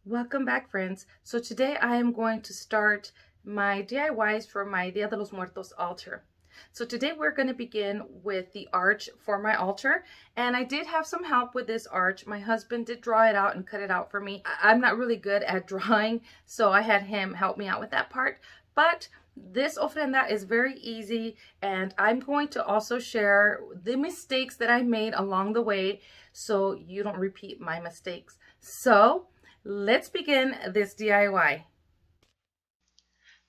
Welcome back, friends. So today I am going to start my DIYs for my Dia de los Muertos altar. So today we're going to begin with the arch for my altar, and I did have some help with this arch. My husband did draw it out and cut it out for me. I'm not really good at drawing, so I had him help me out with that part, but this ofrenda is very easy, and I'm going to also share the mistakes that I made along the way so you don't repeat my mistakes. So let's begin this DIY.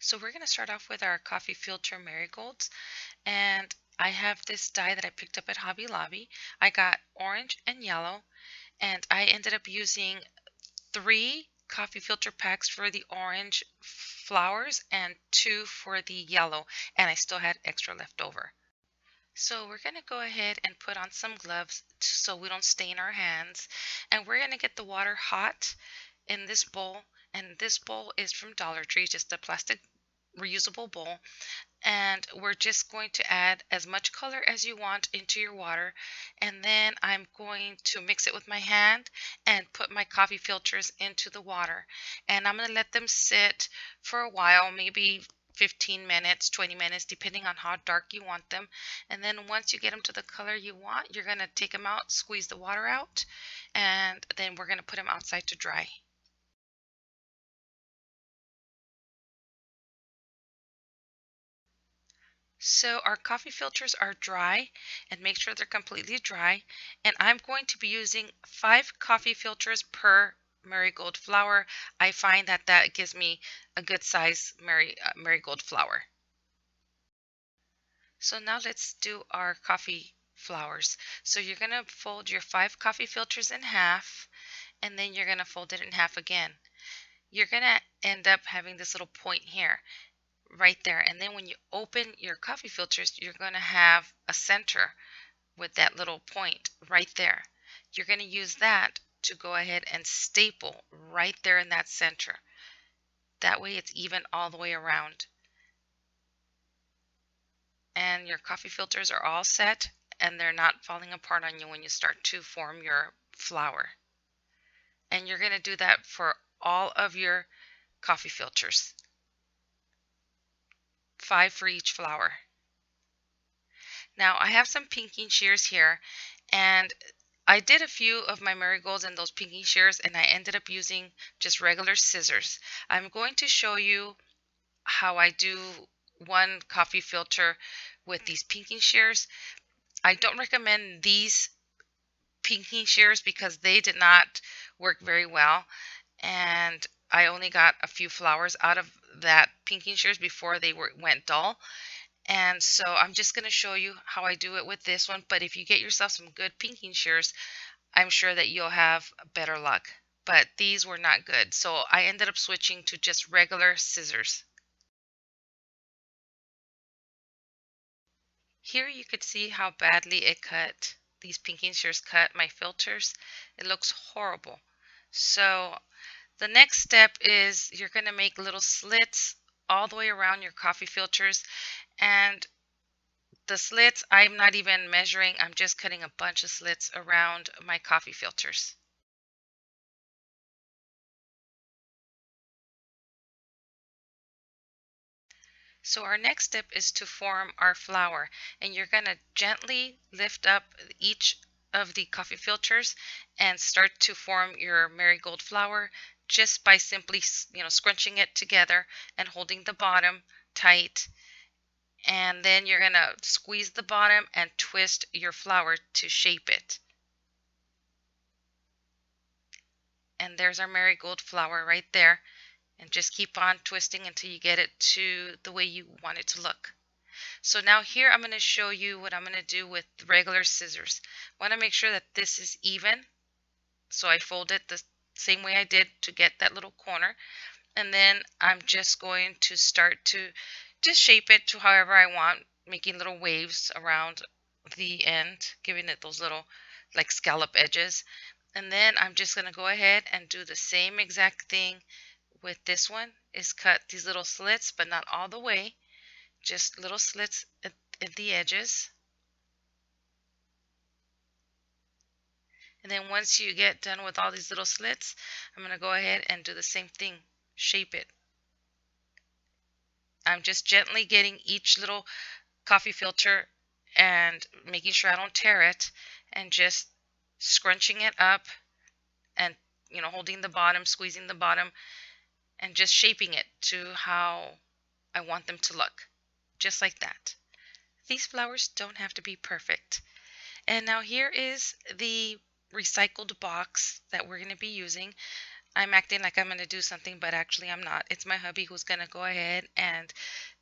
So we're going to start off with our coffee filter marigolds, and I have this dye that I picked up at Hobby Lobby. I got orange and yellow, and I ended up using 3 coffee filter packs for the orange flowers and 2 for the yellow, and I still had extra left over. So we're going to go ahead and put on some gloves so we don't stain our hands, and we're going to get the water hot in this bowl, and this bowl is from Dollar Tree, just a plastic reusable bowl, and we're just going to add as much color as you want into your water, and then I'm going to mix it with my hand and put my coffee filters into the water, and I'm going to let them sit for a while, maybe 15 minutes, 20 minutes, depending on how dark you want them. And then once you get them to the color you want, you're going to take them out, squeeze the water out, and then we're going to put them outside to dry. So our coffee filters are dry, and make sure they're completely dry. And I'm going to be using 5 coffee filters per marigold flower. I find that gives me a good size marigold flower. So now let's do our coffee flowers. So you're going to fold your 5 coffee filters in half, and then you're going to fold it in half again. You're going to end up having this little point here, right there, and then when you open your coffee filters, you're going to have a center with that little point right there. You're going to use that to go ahead and staple right there in that center. That way it's even all the way around. And your coffee filters are all set, and they're not falling apart on you when you start to form your flower. And you're going to do that for all of your coffee filters. 5 for each flower. Now I have some pinking shears here, and I did a few of my marigolds in those pinking shears, and I ended up using just regular scissors. I'm going to show you how I do one coffee filter with these pinking shears. I don't recommend these pinking shears because they did not work very well, and I only got a few flowers out of that pinking shears before they went dull. And so I'm just going to show you how I do it with this one. But if you get yourself some good pinking shears, I'm sure that you'll have better luck. But these were not good. So I ended up switching to just regular scissors. Here you could see how badly it cut. These pinking shears cut my filters. It looks horrible. So the next step is you're going to make little slits all the way around your coffee filters, and the slits, I'm not even measuring, I'm just cutting a bunch of slits around my coffee filters. So our next step is to form our flower, and you're going to gently lift up each of the coffee filters and start to form your marigold flower just by simply, scrunching it together and holding the bottom tight. And then you're going to squeeze the bottom and twist your flower to shape it. And there's our marigold flower right there. And just keep on twisting until you get it to the way you want it to look. So now here I'm going to show you what I'm going to do with regular scissors. I want to make sure that this is even. So I fold it the same way I did to get that little corner. And then I'm just going to start to just shape it to however I want, making little waves around the end, giving it those little like scallop edges. And then I'm just going to go ahead and do the same exact thing with this one. Is cut these little slits, but not all the way, just little slits at the edges. And then once you get done with all these little slits, I'm going to go ahead and do the same thing, shape it. I'm just gently getting each little coffee filter and making sure I don't tear it, and just scrunching it up and holding the bottom, squeezing the bottom, and just shaping it to how I want them to look, just like that. These flowers don't have to be perfect. And now here is the recycled box that we're going to be using. I'm acting like I'm going to do something, but actually I'm not. It's my hubby who's going to go ahead and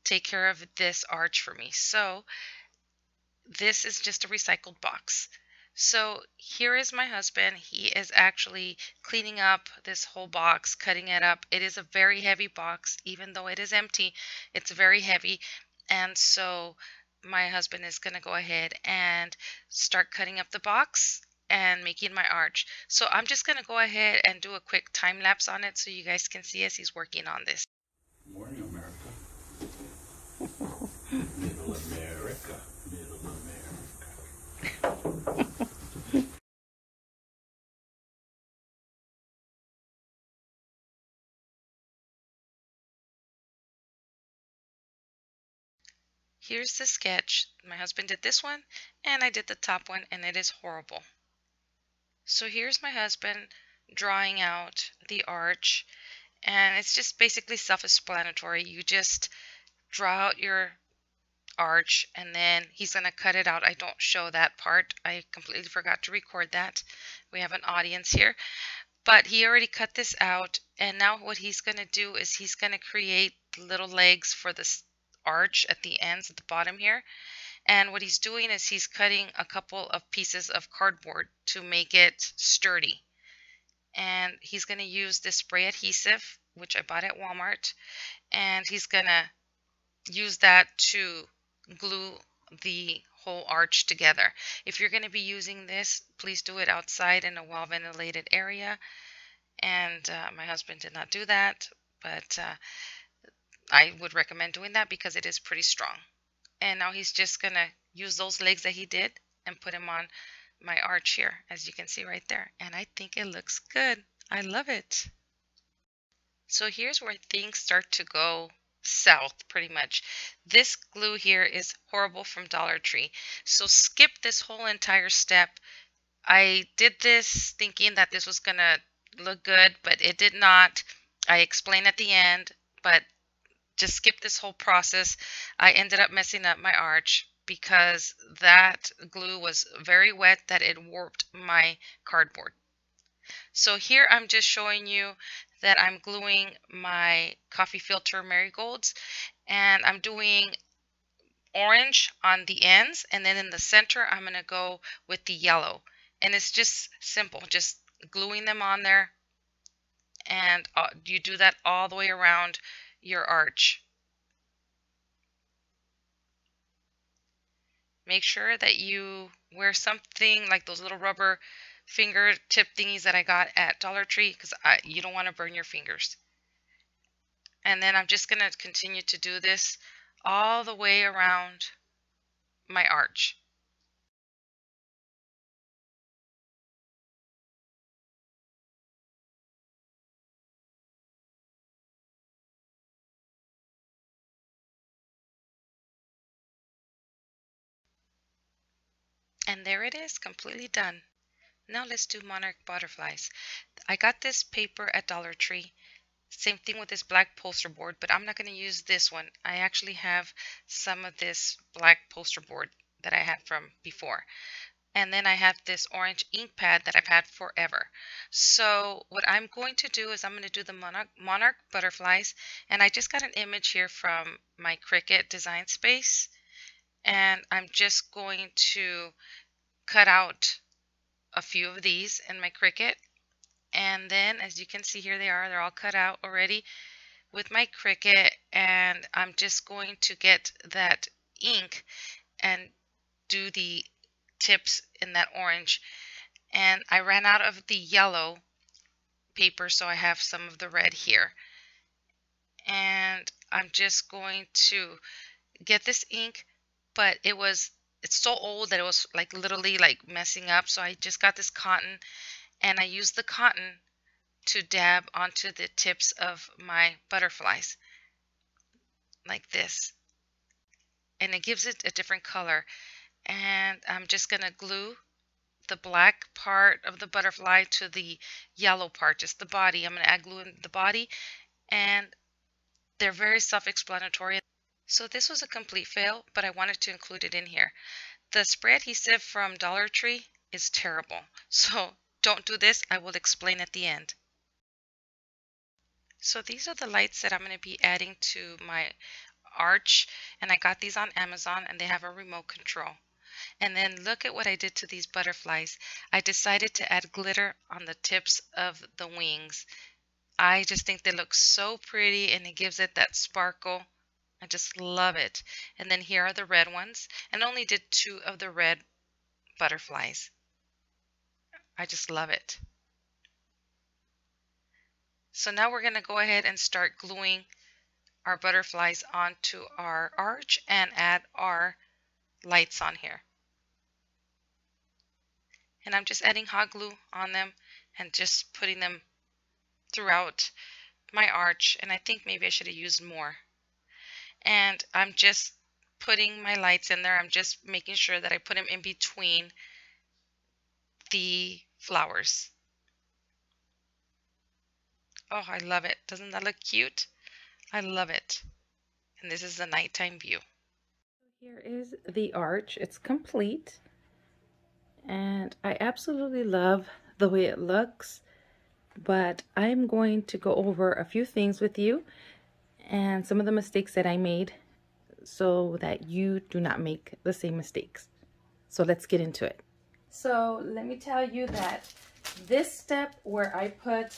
take care of this arch for me. So this is just a recycled box. So here is my husband. He is actually cleaning up this whole box, cutting it up. It is a very heavy box. Even though it is empty, it's very heavy. And so my husband is going to go ahead and start cutting up the box and making my arch. So I'm just going to go ahead and do a quick time lapse on it so you guys can see as he's working on this. Morning, America. Middle America. Middle America. Here's the sketch. My husband did this one, and I did the top one, and it is horrible. So here's my husband drawing out the arch, and it's just basically self-explanatory. You just draw out your arch, and then he's going to cut it out. I don't show that part. I completely forgot to record that. We have an audience here. But he already cut this out, and now what he's going to do is he's going to create little legs for this arch at the ends at the bottom here. And what he's doing is he's cutting a couple of pieces of cardboard to make it sturdy. And he's going to use this spray adhesive, which I bought at Walmart, and he's going to use that to glue the whole arch together. If you're going to be using this, please do it outside in a well-ventilated area. And my husband did not do that, but I would recommend doing that because it is pretty strong. And now he's just going to use those legs that he did and put them on my arch here, as you can see right there. And I think it looks good. I love it. So here's where things start to go south pretty much. This glue here is horrible from Dollar Tree. So skip this whole entire step. I did this thinking that this was going to look good, but it did not. I explain at the end, but just skip this whole process. I ended up messing up my arch because that glue was very wet that it warped my cardboard. So here I'm just showing you that I'm gluing my coffee filter marigolds, and I'm doing orange on the ends, and then in the center I'm going to go with the yellow. And it's just simple, just gluing them on there, and you do that all the way around your arch. Make sure that you wear something like those little rubber fingertip thingies that I got at Dollar Tree, because you don't want to burn your fingers. And then I'm just going to continue to do this all the way around my arch. And there it is, completely done. Now let's do monarch butterflies. I got this paper at Dollar Tree. Same thing with this black poster board, but I'm not going to use this one. I actually have some of this black poster board that I had from before. And then I have this orange ink pad that I've had forever. So what I'm going to do is I'm going to do the monarch butterflies. And I just got an image here from my Cricut Design Space. And I'm just going to cut out a few of these in my Cricut. And then as you can see here they're all cut out already with my Cricut, and I'm just going to get that ink and do the tips in that orange. And I ran out of the yellow paper, so I have some of the red here. And I'm just going to get this ink, but it's so old that it was like literally like messing up. So I just got this cotton, and I used the cotton to dab onto the tips of my butterflies like this, and it gives it a different color. And I'm just gonna glue the black part of the butterfly to the yellow part, just the body. I'm gonna add glue in the body, and they're very self-explanatory. So this was a complete fail, but I wanted to include it in here. The spray adhesive from Dollar Tree is terrible, so don't do this. I will explain at the end. So these are the lights that I'm going to be adding to my arch, and I got these on Amazon, and they have a remote control. And then look at what I did to these butterflies. I decided to add glitter on the tips of the wings. I just think they look so pretty, and it gives it that sparkle. I just love it. And then here are the red ones, and I only did 2 of the red butterflies. I just love it. So now we're going to go ahead and start gluing our butterflies onto our arch and add our lights on here. And I'm just adding hot glue on them and just putting them throughout my arch, and I think maybe I should have used more. And I'm just putting my lights in there. I'm just making sure that I put them in between the flowers. Oh, I love it. Doesn't that look cute? I love it. And this is the nighttime view. Here is the arch. It's complete. And I absolutely love the way it looks. But I'm going to go over a few things with you and some of the mistakes that I made so that you do not make the same mistakes. So let's get into it. So let me tell you that this step where I put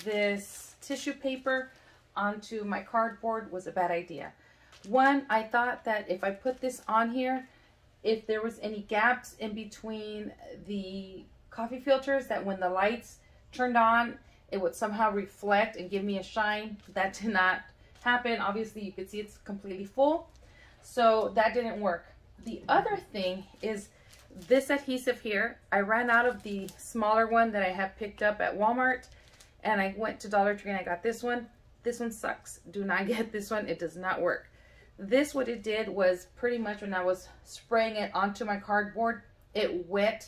this tissue paper onto my cardboard was a bad idea. One, I thought that if I put this on here, if there was any gaps in between the coffee filters, that when the lights turned on, it would somehow reflect and give me a shine. That did not happen. Obviously, you could see it's completely full. So that didn't work. The other thing is this adhesive here. I ran out of the smaller one that I have picked up at Walmart, and I went to Dollar Tree and I got this one. This one sucks. Do not get this one. It does not work. This, what it did was pretty much when I was spraying it onto my cardboard, it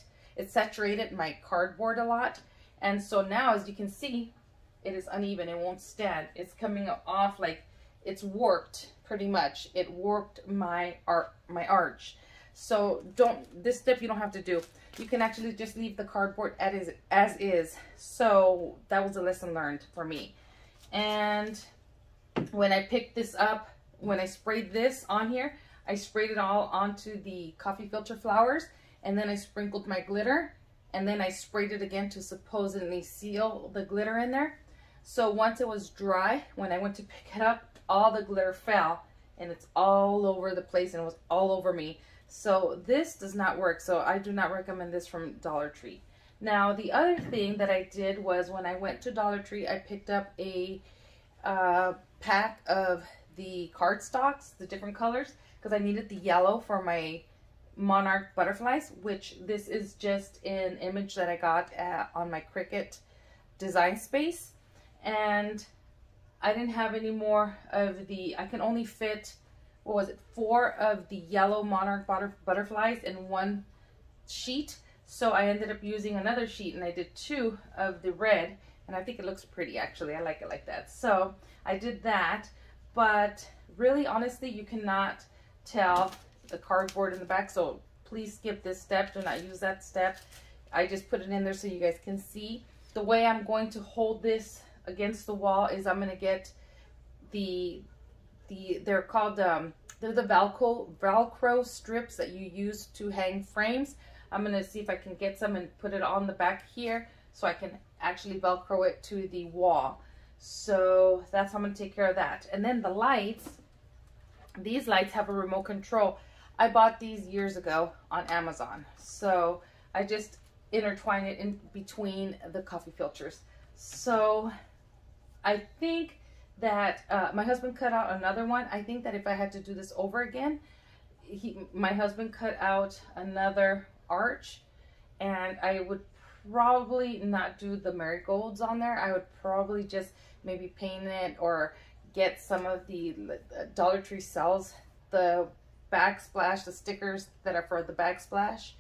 saturated my cardboard a lot. And so now, as you can see, it is uneven. It won't stand. It's coming off like it's warped pretty much. It warped my arch. So this step you don't have to do. You can actually just leave the cardboard as is. So that was a lesson learned for me. And when I picked this up, when I sprayed this on here, I sprayed it all onto the coffee filter flowers, and then I sprinkled my glitter, and then I sprayed it again to supposedly seal the glitter in there. So once it was dry, when I went to pick it up, all the glitter fell, and it's all over the place, and it was all over me. So this does not work. So I do not recommend this from Dollar Tree. Now, the other thing that I did was when I went to Dollar Tree, I picked up a pack of the cardstocks, the different colors, because I needed the yellow for my monarch butterflies, which this is just an image that I got on my Cricut design space. And I didn't have any more of the, I can only fit, what was it, 4 of the yellow monarch butterflies in one sheet. So I ended up using another sheet, and I did 2 of the red, and I think it looks pretty actually. I like it like that. So I did that, but really honestly you cannot tell the cardboard in the back, so please skip this step. Do not use that step. I just put it in there so you guys can see. The way I'm going to hold this against the wall is I'm going to get they're called they're the Velcro strips that you use to hang frames. I'm going to see if I can get some and put it on the back here so I can actually Velcro it to the wall. So that's how I'm going to take care of that. And then the lights, these lights have a remote control. I bought these years ago on Amazon. So I just intertwine it in between the coffee filters. So I think that my husband cut out another one. I think that if I had to do this over again, my husband cut out another arch, and I would probably not do the marigolds on there. I would probably just maybe paint it or get some of the Dollar Tree sells the backsplash, the stickers that are for the backsplash.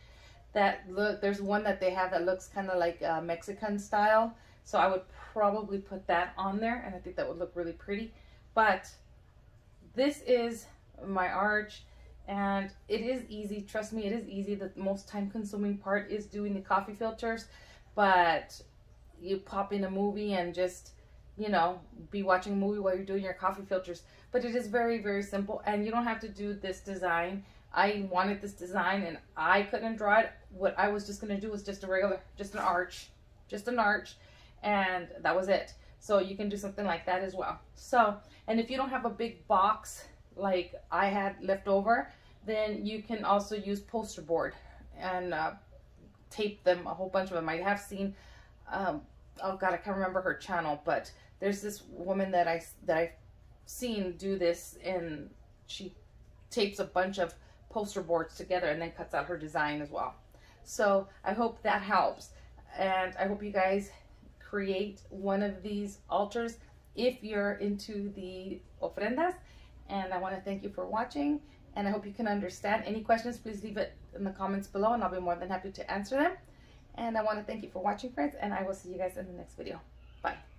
That look, there's one that they have that looks kind of like Mexican style. So I would probably put that on there, and I think that would look really pretty. But this is my arch, and it is easy. Trust me, it is easy. The most time-consuming part is doing the coffee filters, but you pop in a movie and just, you know, be watching a movie while you're doing your coffee filters. But it is very, very simple, and you don't have to do this design. I wanted this design, and I couldn't draw it. What I was just going to do was just a regular, just an arch, and that was it. So you can do something like that as well. So, and if you don't have a big box like I had left over, then you can also use poster board and tape them, a whole bunch of them. I have seen, oh God, I can't remember her channel, but there's this woman that I've seen do this, and she tapes a bunch of poster boards together and then cuts out her design as well. So I hope that helps, and I hope you guys create one of these altars if you're into the ofrendas. And I want to thank you for watching, and I hope you can understand. Any questions, please leave it in the comments below, and I'll be more than happy to answer them. And I want to thank you for watching, friends, and I will see you guys in the next video. Bye.